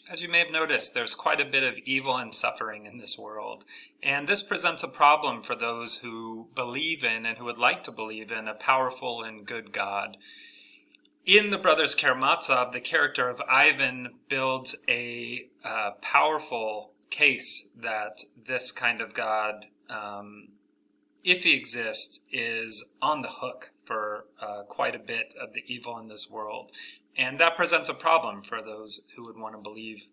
As you may have noticed, there's quite a bit of evil and suffering in this world, and this presents a problem for those who believe in and who would like to believe in a powerful and good God. In the Brothers Karamazov, the character of Ivan builds a powerful case that this kind of God, if he exists, is on the hook for quite a bit of the evil in this world. And that presents a problem for those who would want to believe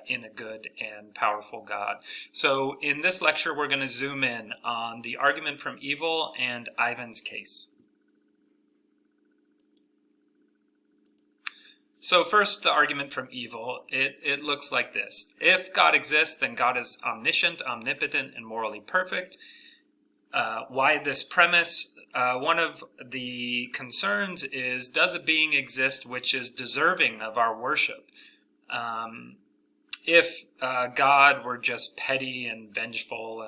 in a good and powerful God. So in this lecture, we're going to zoom in on the argument from evil and Ivan's case. So first, the argument from evil, it looks like this. If God exists, then God is omniscient, omnipotent, and morally perfect. Why this premise? One of the concerns is, does a being exist which is deserving of our worship? If God were just petty and vengeful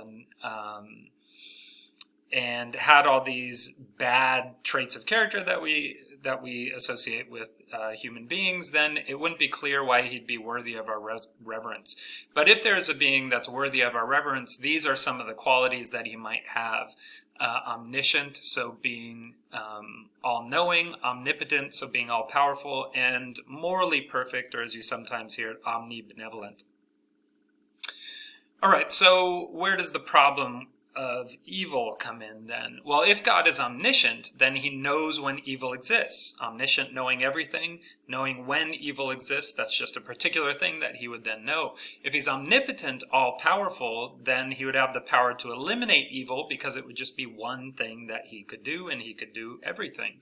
and had all these bad traits of character that we associate with human beings, then it wouldn't be clear why he'd be worthy of our reverence. But if there's a being that's worthy of our reverence, these are some of the qualities that he might have. Omniscient, so being all-knowing; omnipotent, so being all-powerful; and morally perfect, or as you sometimes hear, omnibenevolent. All right, so where does the problem of evil come in then? Well, if God is omniscient, then he knows when evil exists. Omniscient, knowing everything, knowing when evil exists, that's just a particular thing that he would then know. If he's omnipotent, all-powerful, then he would have the power to eliminate evil, because it would just be one thing that he could do, and he could do everything.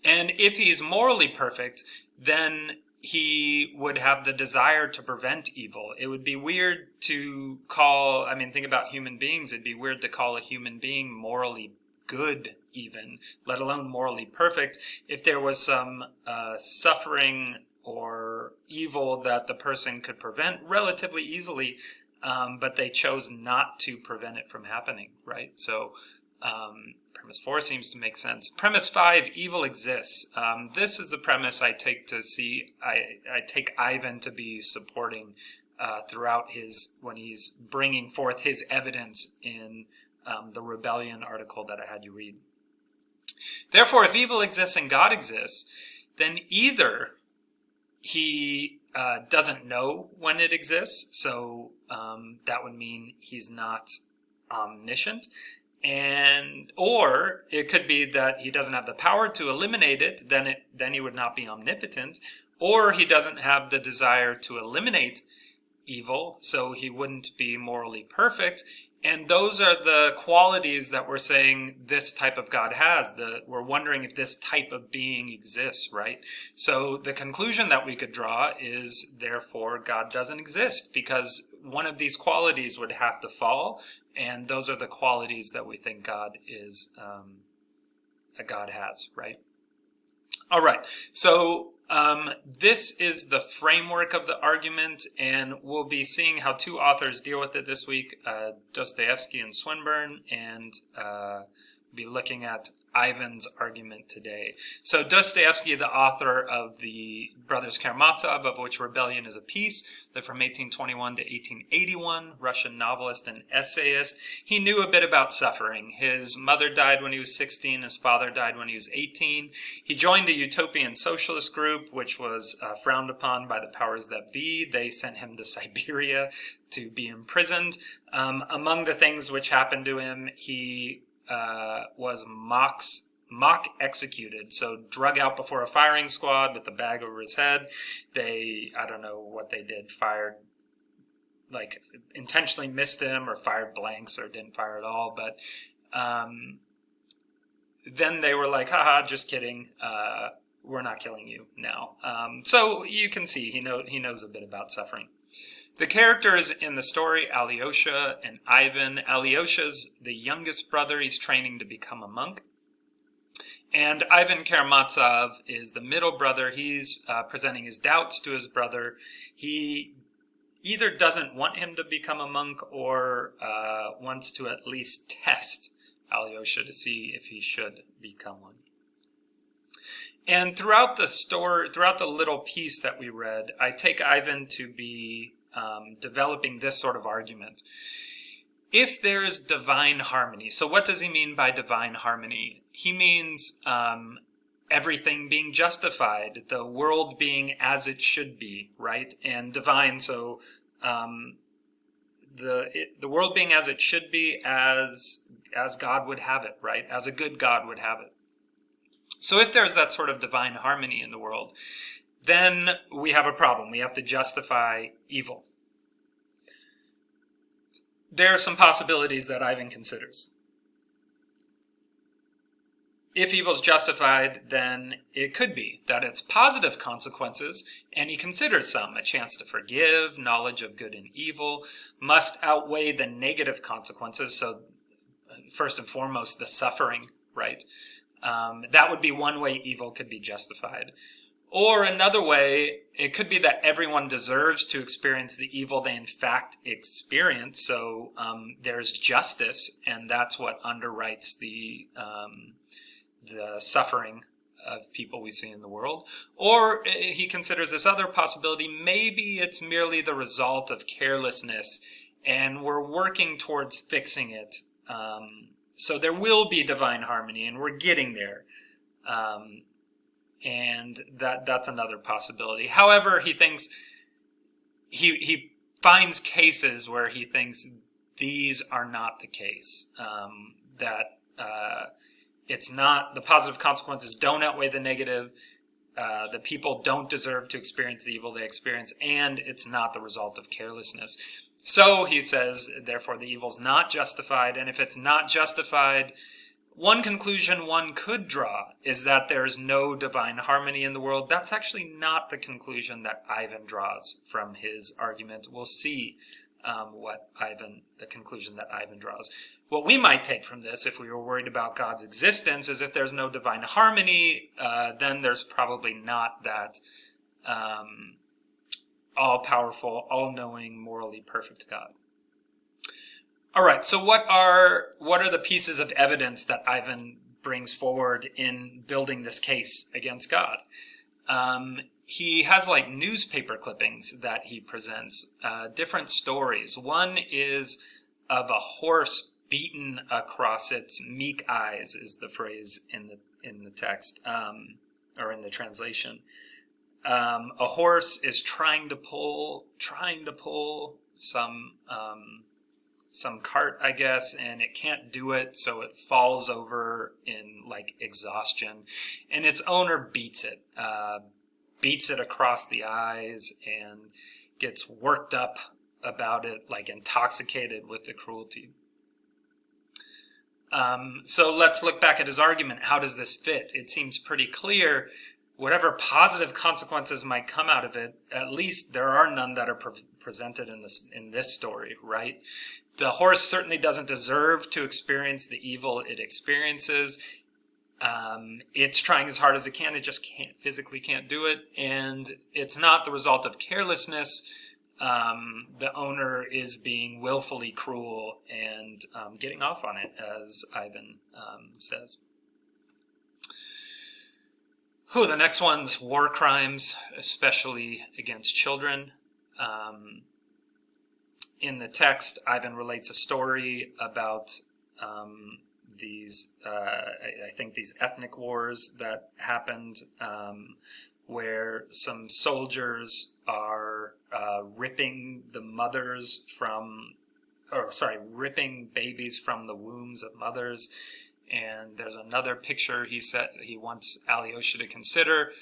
And if he's morally perfect, then he would have the desire to prevent evil. It would be weird to call, think about human beings, it'd be weird to call a human being morally good even, let alone morally perfect, if there was some suffering or evil that the person could prevent relatively easily, but they chose not to prevent it from happening, right? So premise 4 seems to make sense. Premise 5, evil exists. This is the premise I take to see, I take Ivan to be supporting throughout when he's bringing forth his evidence in the Rebellion article that I had you read. Therefore, if evil exists and God exists, then either he doesn't know when it exists, so that would mean he's not omniscient, or it could be that he doesn't have the power to eliminate it, then he would not be omnipotent, or he doesn't have the desire to eliminate evil, so he wouldn't be morally perfect. And those are the qualities that we're saying this type of God has. We're wondering if this type of being exists, right? So the conclusion that we could draw is, therefore, God doesn't exist, because one of these qualities would have to fall, and those are the qualities that we think God has, right? All right, so this is the framework of the argument, and we'll be seeing how two authors deal with it this week, Dostoevsky and Swinburne, and be looking at Ivan's argument today. So Dostoevsky, the author of the Brothers Karamazov, of which Rebellion is a piece, lived from 1821 to 1881, Russian novelist and essayist. He knew a bit about suffering. His mother died when he was 16, his father died when he was 18. He joined a utopian socialist group, which was frowned upon by the powers that be. They sent him to Siberia to be imprisoned. Among the things which happened to him, he was mock executed, so drug out before a firing squad with a bag over his head. I don't know what they did, intentionally missed him, or fired blanks, or didn't fire at all, but then they were like, haha, just kidding, we're not killing you now. So you can see he knows a bit about suffering. The characters in the story, Alyosha and Ivan. Alyosha's the youngest brother. He's training to become a monk. And Ivan Karamazov is the middle brother. He's presenting his doubts to his brother. He either doesn't want him to become a monk, or wants to at least test Alyosha to see if he should become one. And throughout the story, throughout the little piece that we read, I take Ivan to be developing this sort of argument. If there is divine harmony, so what does he mean by divine harmony? He means everything being justified, the world being as it should be, right? And divine, so the world being as it should be, as God would have it, right? As a good God would have it. So if there's that sort of divine harmony in the world, then we have a problem. We have to justify evil. There are some possibilities that Ivan considers. If evil is justified, then it could be that its positive consequences, and he considers some, a chance to forgive, knowledge of good and evil, must outweigh the negative consequences. So first and foremost, the suffering, right? That would be one way evil could be justified. Or another way, it could be that everyone deserves to experience the evil they in fact experience. So there's justice, and that's what underwrites the suffering of people we see in the world. Or he considers this other possibility, maybe it's merely the result of carelessness, and we're working towards fixing it. So there will be divine harmony, and we're getting there. And that's another possibility. However, he thinks he finds cases where he thinks these are not the case. It's not, the positive consequences don't outweigh the negative. The people don't deserve to experience the evil they experience, and it's not the result of carelessness. So he says, therefore, the evil's not justified, and if it's not justified, one conclusion one could draw is that there is no divine harmony in the world. That's actually not the conclusion that Ivan draws from his argument. We'll see the conclusion that Ivan draws. What we might take from this, if we were worried about God's existence, is if there's no divine harmony, then there's probably not that all-powerful, all-knowing, morally perfect God. All right, so what are the pieces of evidence that Ivan brings forward in building this case against God? He has like newspaper clippings that he presents, different stories. One is of a horse beaten across its meek eyes, is the phrase in the text, or in the translation. A horse is trying to pull some cart, I guess, and it can't do it, so it falls over in like exhaustion, and its owner beats it across the eyes and gets worked up about it, like intoxicated with the cruelty. So let's look back at his argument. How does this fit? It seems pretty clear. Whatever positive consequences might come out of it, at least there are none that are presented in this story, right? The horse certainly doesn't deserve to experience the evil it experiences. It's trying as hard as it can. It just physically can't do it. And it's not the result of carelessness. The owner is being willfully cruel and getting off on it, as Ivan says. The next one's war crimes, especially against children. In the text, Ivan relates a story about these ethnic wars that happened, where some soldiers are ripping babies from the wombs of mothers. And there's another picture he wants Alyosha to consider,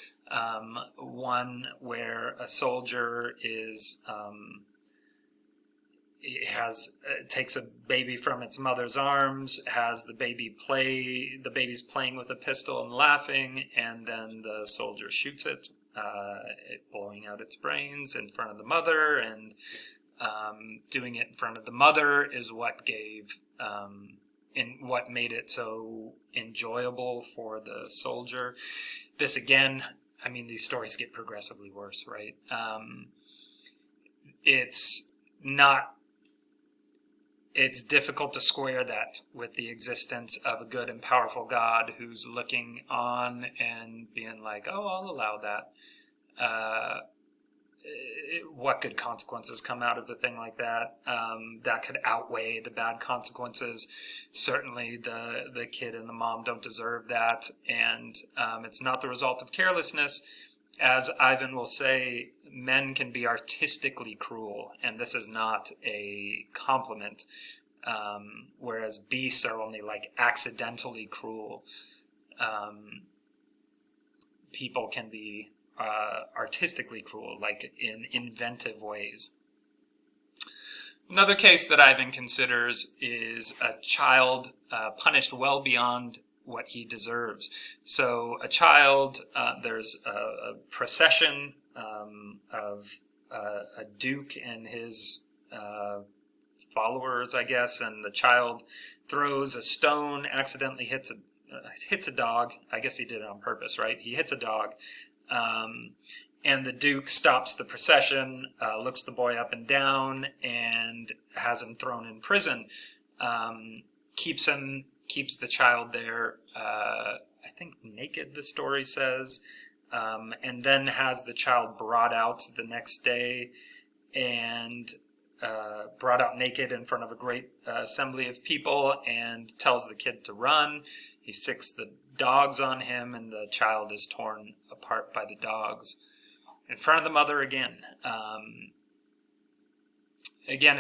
one where a soldier takes a baby from its mother's arms, has the baby's playing with a pistol and laughing, and then the soldier shoots it, blowing out its brains in front of the mother, and doing it in front of the mother is what what made it so enjoyable for the soldier. This again, I mean, these stories get progressively worse, right? it's difficult to square that with the existence of a good and powerful God who's looking on and being like, oh, I'll allow that. What good consequences come out of a thing like that? That could outweigh the bad consequences. Certainly the kid and the mom don't deserve that, and it's not the result of carelessness. As Ivan will say, men can be artistically cruel, and this is not a compliment, whereas beasts are only like accidentally cruel. People can be artistically cruel, like in inventive ways. Another case that Ivan considers is a child punished well beyond what he deserves. So a child, there's a procession of a duke and his followers, I guess, and the child throws a stone, accidentally hits a dog. I guess he did it on purpose, right? He hits a dog. And the Duke stops the procession, looks the boy up and down, and has him thrown in prison. Keeps the child there, I think naked, the story says, and then has the child brought out the next day and brought out naked in front of a great assembly of people and tells the kid to run. He sicks the dogs on him, and the child is torn apart by the dogs in front of the mother again. Again,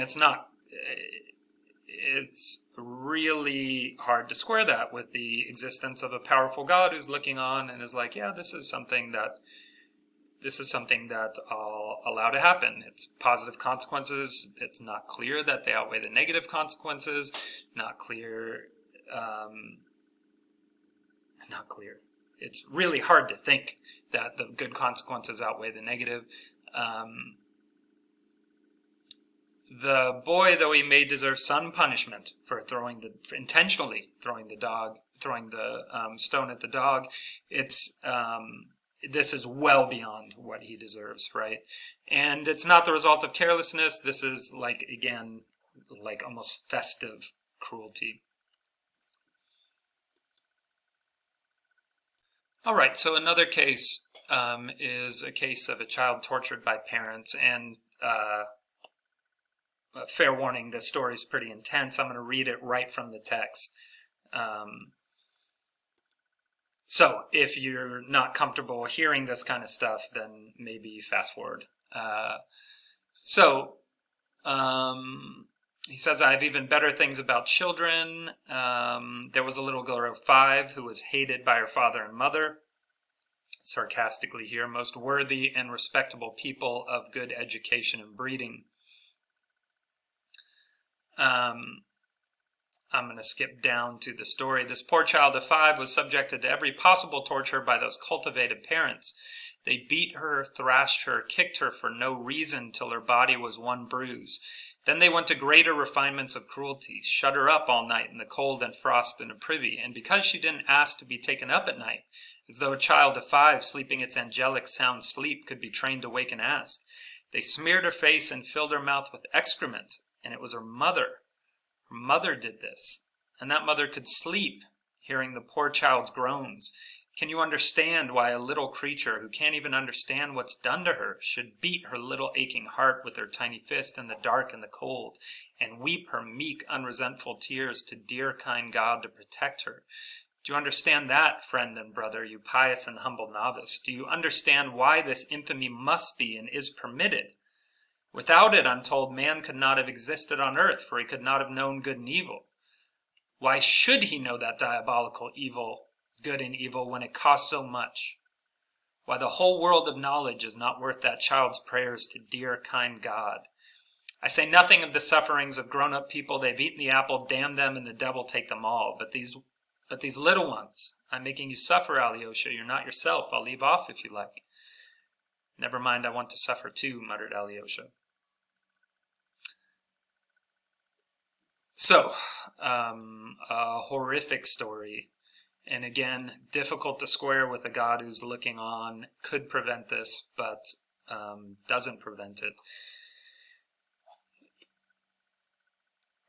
it's really hard to square that with the existence of a powerful God who's looking on and is like, yeah, this is something that I'll allow to happen. It's positive consequences. It's not clear that they outweigh the negative consequences. Not clear. It's really hard to think that the good consequences outweigh the negative. The boy, though he may deserve some punishment for intentionally throwing the stone at the dog, this is well beyond what he deserves, right? And it's not the result of carelessness. This is like almost festive cruelty. All right, so another case is a case of a child tortured by parents, and fair warning, this story is pretty intense. I'm going to read it right from the text. So if you're not comfortable hearing this kind of stuff, then maybe fast forward. He says, I have even better things about children. There was a little girl of 5 who was hated by her father and mother. Sarcastically here, most worthy and respectable people of good education and breeding. I'm going to skip down to the story. This poor child of 5 was subjected to every possible torture by those cultivated parents. They beat her, thrashed her, kicked her for no reason till her body was one bruise. Then they went to greater refinements of cruelty, shut her up all night in the cold and frost in a privy, and because she didn't ask to be taken up at night, as though a child of 5 sleeping its angelic sound sleep could be trained to wake and ask, they smeared her face and filled her mouth with excrement, and it was her mother. Her mother did this, and that mother could sleep, hearing the poor child's groans. Can you understand why a little creature who can't even understand what's done to her should beat her little aching heart with her tiny fist in the dark and the cold, and weep her meek, unresentful tears to dear, kind God to protect her? Do you understand that, friend and brother, you pious and humble novice? Do you understand why this infamy must be and is permitted? Without it, I'm told, man could not have existed on earth, for he could not have known good and evil. Why should he know that diabolical evil, good and evil, when it costs so much? Why, the whole world of knowledge is not worth that child's prayers to dear, kind God. I say nothing of the sufferings of grown-up people. They've eaten the apple, damn them, and the devil take them all. But these little ones, I'm making you suffer, Alyosha. You're not yourself. I'll leave off if you like. Never mind, I want to suffer too, muttered Alyosha. So, a horrific story. And again, difficult to square with a God who's looking on, could prevent this, but doesn't prevent it.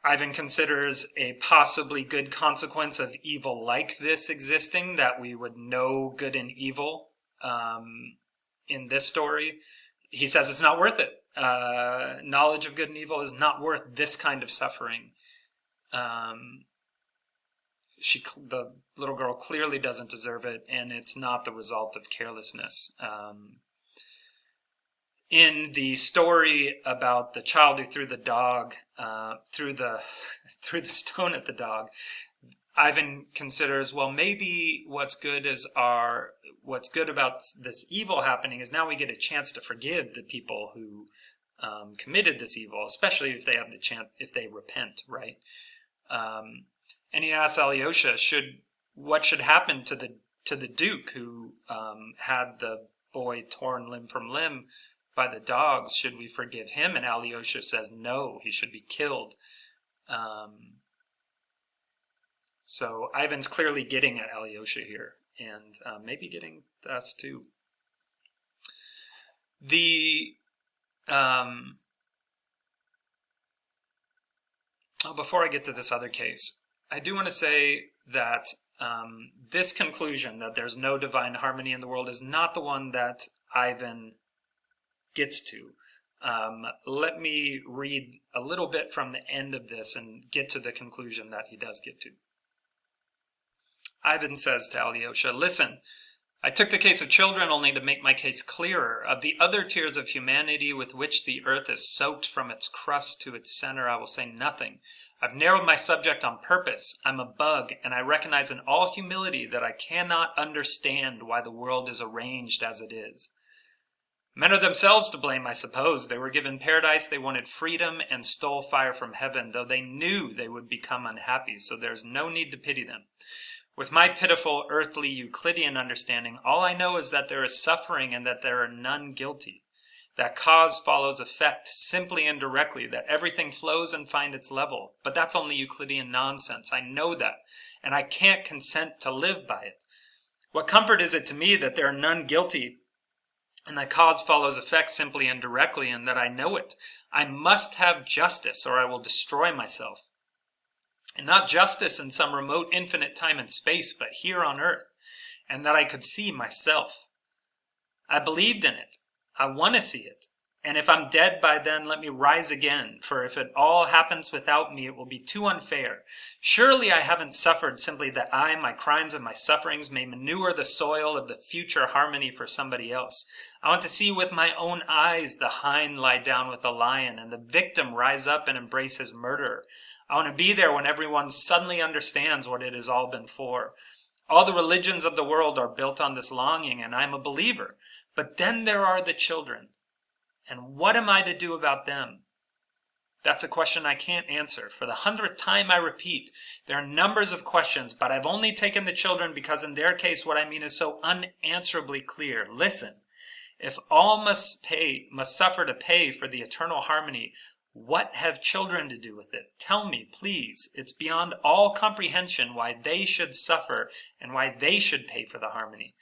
Ivan considers a possibly good consequence of evil like this existing, that we would know good and evil in this story. He says it's not worth it. Knowledge of good and evil is not worth this kind of suffering. The little girl clearly doesn't deserve it, and it's not the result of carelessness. In the story about the child who threw the dog, threw the stone at the dog, Ivan considers, well, maybe what's good about this evil happening is now we get a chance to forgive the people who committed this evil, especially if they have the chance, if they repent, right? And he asks Alyosha, what should happen to the Duke who had the boy torn limb from limb by the dogs? Should we forgive him? And Alyosha says, no, he should be killed. So Ivan's clearly getting at Alyosha here, and maybe getting to us too. Before I get to this other case, I do want to say that this conclusion that there's no divine harmony in the world is not the one that Ivan gets to. Let me read a little bit from the end of this and get to the conclusion that he does get to. Ivan says to Alyosha, listen, I took the case of children only to make my case clearer. Of the other tiers of humanity with which the earth is soaked from its crust to its center, I will say nothing. I've narrowed my subject on purpose. I'm a bug, and I recognize in all humility that I cannot understand why the world is arranged as it is. Men are themselves to blame, I suppose. They were given paradise, they wanted freedom, and stole fire from heaven, though they knew they would become unhappy, so there's no need to pity them. With my pitiful earthly Euclidean understanding, all I know is that there is suffering and that there are none guilty. That cause follows effect, simply and directly, that everything flows and finds its level. But that's only Euclidean nonsense. I know that, and I can't consent to live by it. What comfort is it to me that there are none guilty, and that cause follows effect simply and directly, and that I know it? I must have justice, or I will destroy myself. And not justice in some remote infinite time and space, but here on earth, and that I could see myself. I believed in it. I want to see it. And if I'm dead by then, let me rise again, for if it all happens without me, it will be too unfair. Surely I haven't suffered simply that I, my crimes and my sufferings, may manure the soil of the future harmony for somebody else. I want to see with my own eyes the hind lie down with the lion, and the victim rise up and embrace his murderer. I want to be there when everyone suddenly understands what it has all been for. All the religions of the world are built on this longing, and I'm a believer. But then there are the children. And what am I to do about them? That's a question I can't answer. For the 100th time I repeat, there are numbers of questions, but I've only taken the children because in their case what I mean is so unanswerably clear. Listen, if all must suffer to pay for the eternal harmony, what have children to do with it? Tell me, please. It's beyond all comprehension why they should suffer and why they should pay for the harmony.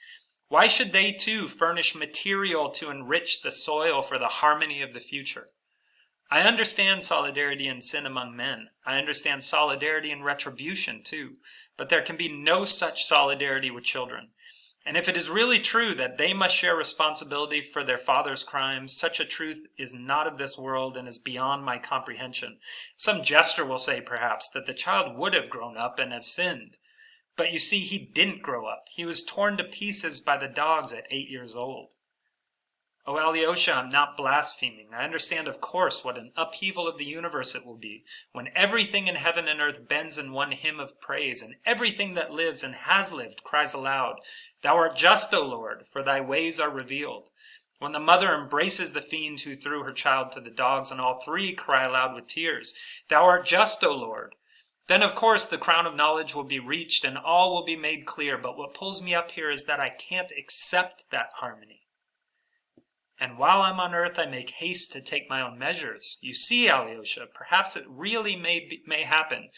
Why should they too furnish material to enrich the soil for the harmony of the future? I understand solidarity in sin among men. I understand solidarity in retribution too. But there can be no such solidarity with children. And if it is really true that they must share responsibility for their father's crimes, such a truth is not of this world and is beyond my comprehension. Some jester will say, perhaps, that the child would have grown up and have sinned. But you see, he didn't grow up. He was torn to pieces by the dogs at 8 years old. Oh, Alyosha, I'm not blaspheming. I understand, of course, what an upheaval of the universe it will be, when everything in heaven and earth bends in one hymn of praise, and everything that lives and has lived cries aloud, Thou art just, O Lord, for thy ways are revealed. When the mother embraces the fiend who threw her child to the dogs, and all three cry aloud with tears, Thou art just, O Lord. Then, of course, the crown of knowledge will be reached, and all will be made clear. But what pulls me up here is that I can't accept that harmony. And while I'm on earth, I make haste to take my own measures. You see, Alyosha, perhaps it really may happen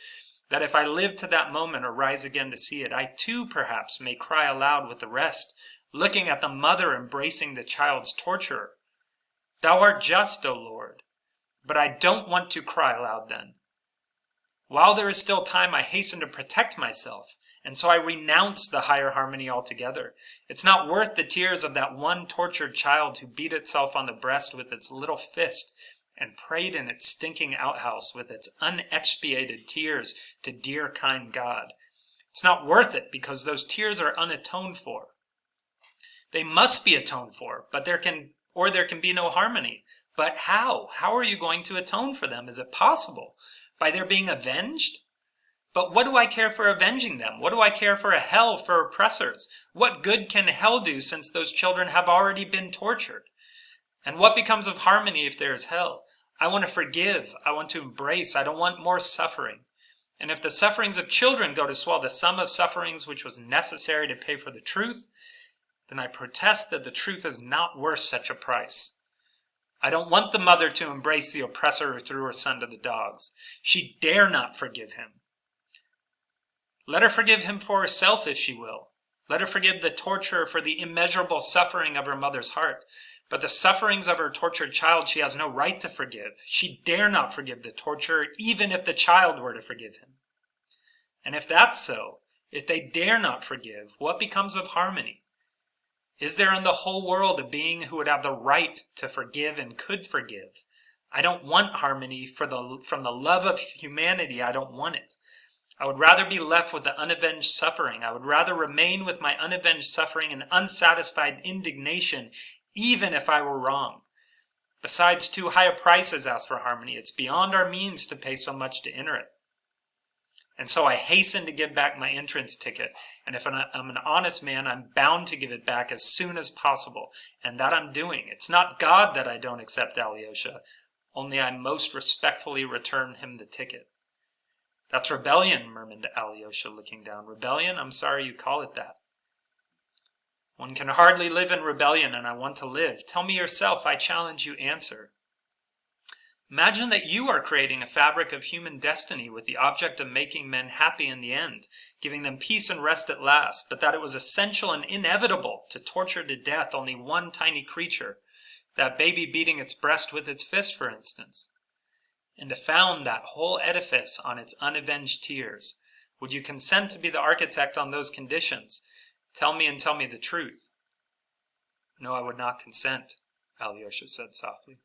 that if I live to that moment or rise again to see it, I too perhaps may cry aloud with the rest, looking at the mother embracing the child's torturer. Thou art just, O Lord. But I don't want to cry aloud then. While there is still time, I hasten to protect myself, and so I renounce the higher harmony altogether. It's not worth the tears of that one tortured child who beat itself on the breast with its little fist and prayed in its stinking outhouse with its unexpiated tears to dear kind God. It's not worth it because those tears are unatoned for. They must be atoned for, but there can be no harmony. But how? How are you going to atone for them? Is it possible? By their being avenged? But what do I care for avenging them? What do I care for a hell for oppressors? What good can hell do since those children have already been tortured? And what becomes of harmony if there is hell? I want to forgive. I want to embrace. I don't want more suffering. And if the sufferings of children go to swell the sum of sufferings which was necessary to pay for the truth, then I protest that the truth is not worth such a price. I don't want the mother to embrace the oppressor who threw her son to the dogs. She dare not forgive him. Let her forgive him for herself if she will. Let her forgive the torturer for the immeasurable suffering of her mother's heart. But the sufferings of her tortured child she has no right to forgive. She dare not forgive the torturer, even if the child were to forgive him. And if that's so, if they dare not forgive, what becomes of harmony? Is there in the whole world a being who would have the right to forgive and could forgive? I don't want harmony from the love of humanity. I don't want it. I would rather be left with the unavenged suffering. I would rather remain with my unavenged suffering and unsatisfied indignation, even if I were wrong. Besides, too high a price is asked for harmony. It's beyond our means to pay so much to enter it. And so I hasten to give back my entrance ticket. And if I'm an honest man, I'm bound to give it back as soon as possible. And that I'm doing. It's not God that I don't accept Alyosha. Only I most respectfully return him the ticket. That's rebellion, murmured Alyosha, looking down. Rebellion? I'm sorry you call it that. One can hardly live in rebellion, and I want to live. Tell me yourself, I challenge you, answer. Imagine that you are creating a fabric of human destiny with the object of making men happy in the end, giving them peace and rest at last, but that it was essential and inevitable to torture to death only one tiny creature, that baby beating its breast with its fist, for instance, and to found that whole edifice on its unavenged tears. Would you consent to be the architect on those conditions? Tell me and tell me the truth. No, I would not consent, Alyosha said softly.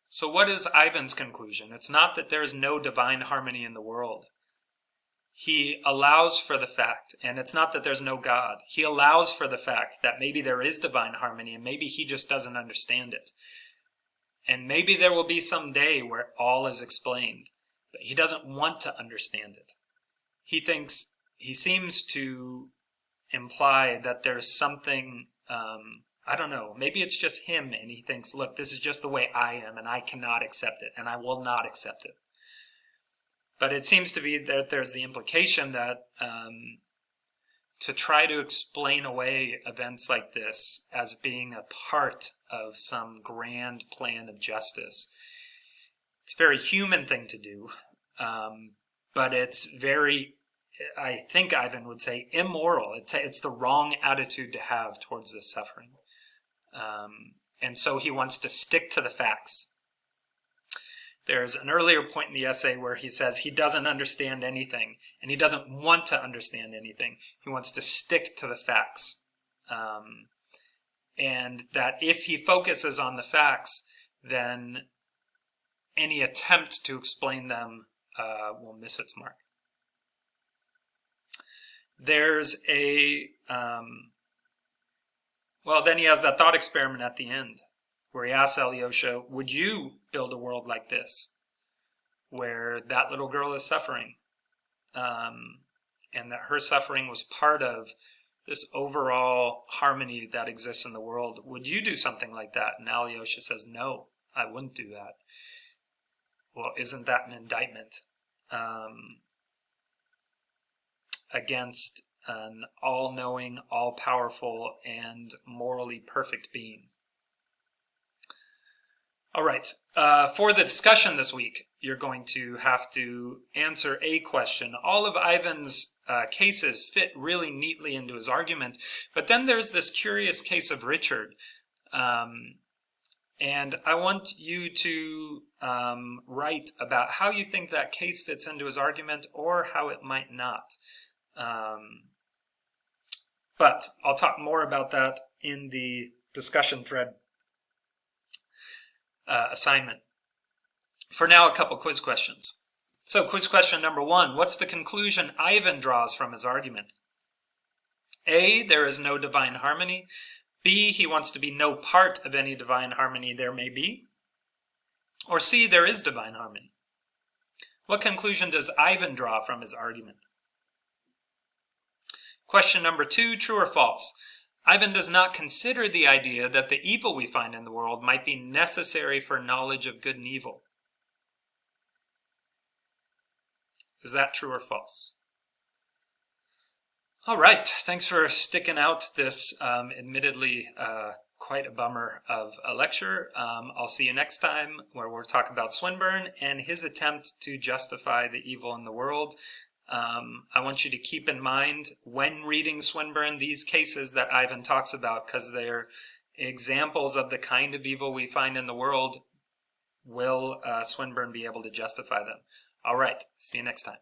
So what is Ivan's conclusion? It's not that there is no divine harmony in the world. He allows for the fact, and it's not that there's no God. He allows for the fact that maybe there is divine harmony and maybe he just doesn't understand it. And maybe there will be some day where all is explained, but he doesn't want to understand it. He seems to imply that there's something, I don't know, maybe it's just him and he thinks, look, this is just the way I am and I cannot accept it and I will not accept it. But it seems to be that there's the implication that to try to explain away events like this as being a part of some grand plan of justice, it's a very human thing to do, but it's very, I think Ivan would say, immoral. It's the wrong attitude to have towards this suffering. And so he wants to stick to the facts. There's an earlier point in the essay where he says he doesn't understand anything, and he doesn't want to understand anything. He wants to stick to the facts. And that if he focuses on the facts, then any attempt to explain them will miss its mark. There's a... well, then he has that thought experiment at the end, where he asks Alyosha, would you build a world like this, where that little girl is suffering, and that her suffering was part of this overall harmony that exists in the world? Would you do something like that? And Alyosha says, no, I wouldn't do that. Well, isn't that an indictment against an all-knowing, all-powerful, and morally perfect being? All right, for the discussion this week, you're going to have to answer a question. All of Ivan's cases fit really neatly into his argument, but then there's this curious case of Richard. And I want you to write about how you think that case fits into his argument or how it might not. But I'll talk more about that in the discussion thread assignment. For now, a couple quiz questions. So quiz question number 1, what's the conclusion Ivan draws from his argument? A, there is no divine harmony. B, he wants to be no part of any divine harmony there may be. Or C, there is divine harmony. What conclusion does Ivan draw from his argument? Question number 2, true or false? Ivan does not consider the idea that the evil we find in the world might be necessary for knowledge of good and evil. Is that true or false? All right, thanks for sticking out this admittedly quite a bummer of a lecture. I'll see you next time where we'll talk about Swinburne and his attempt to justify the evil in the world. I want you to keep in mind when reading Swinburne these cases that Ivan talks about, because they're examples of the kind of evil we find in the world. Will Swinburne be able to justify them? All right, see you next time.